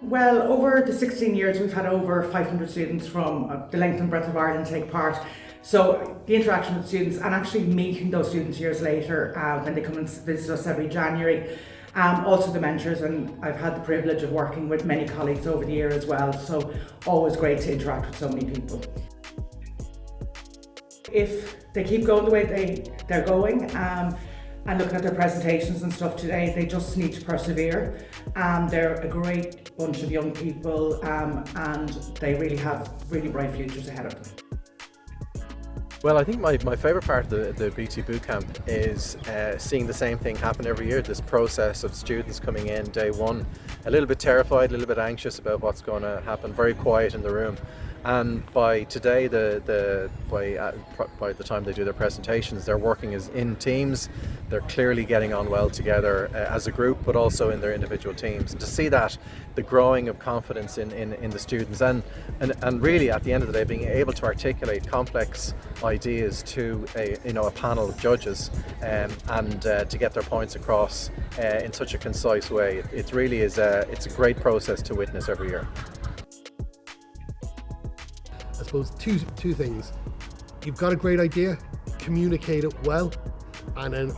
Well, over the 16 years, we've had over 500 students from the length and breadth of Ireland take part. So the interaction with students and actually meeting those students years later when they come and visit us every January. Also the mentors, and I've had the privilege of working with many colleagues over the year as well. So always great to interact with so many people. If they keep going the way they're going, and looking at their presentations and stuff today, they just need to persevere. They're a great bunch of young people, and they really have really bright futures ahead of them. Well, I think my favourite part of the BT Bootcamp is seeing the same thing happen every year, this process of students coming in day one, a little bit terrified, a little bit anxious about what's going to happen, very quiet in the room. And by today, by the time they do their presentations, they're working as in teams. They're clearly getting on well together as a group, but also in their individual teams. And to see that, the growing of confidence in the students, and really at the end of the day, being able to articulate complex ideas to a panel of judges, and to get their points across in such a concise way, it really is it's a great process to witness every year. I suppose two things. You've got a great idea, communicate it well, and then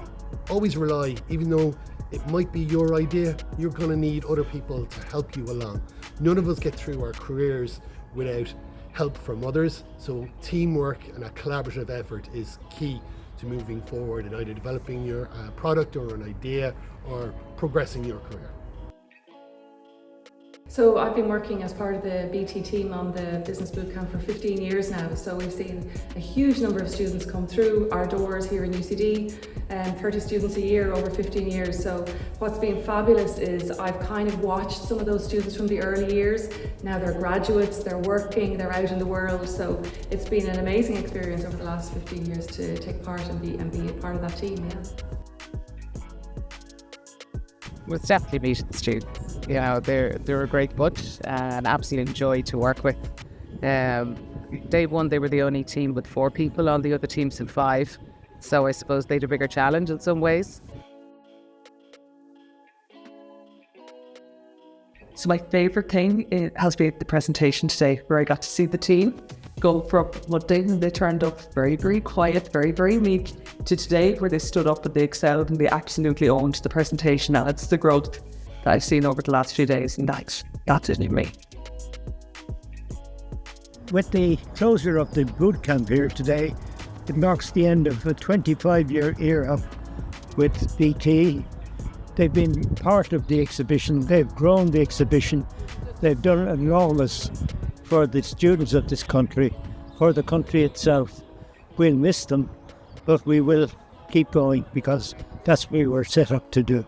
always rely, even though it might be your idea, you're going to need other people to help you along. None of us get through our careers without help from others, so teamwork and a collaborative effort is key to moving forward in either developing your product or an idea or progressing your career. So I've been working as part of the BT team on the Business Bootcamp for 15 years now. So we've seen a huge number of students come through our doors here in UCD, 30 students a year over 15 years. So what's been fabulous is I've kind of watched some of those students from the early years. Now they're graduates, they're working, they're out in the world. So it's been an amazing experience over the last 15 years to take part and be a part of that team. Yeah. Well, it's definitely meeting the students. You know, they're a great bunch and absolute joy to work with. Day one, they were the only team with 4 people, all the other teams had 5. So I suppose they had a bigger challenge in some ways. So my favourite thing has been the presentation today, where I got to see the team go from one day when they turned up very, very quiet, very, very meek, to today where they stood up and they excelled and they absolutely owned the presentation. And it's the growth that I've seen over the last few days, and that's it in me. With the closure of the bootcamp here today, it marks the end of a 25-year era with BT. They've been part of the exhibition, they've grown the exhibition, they've done enormous for the students of this country, for the country itself. We'll miss them, but we will keep going because that's what we were set up to do.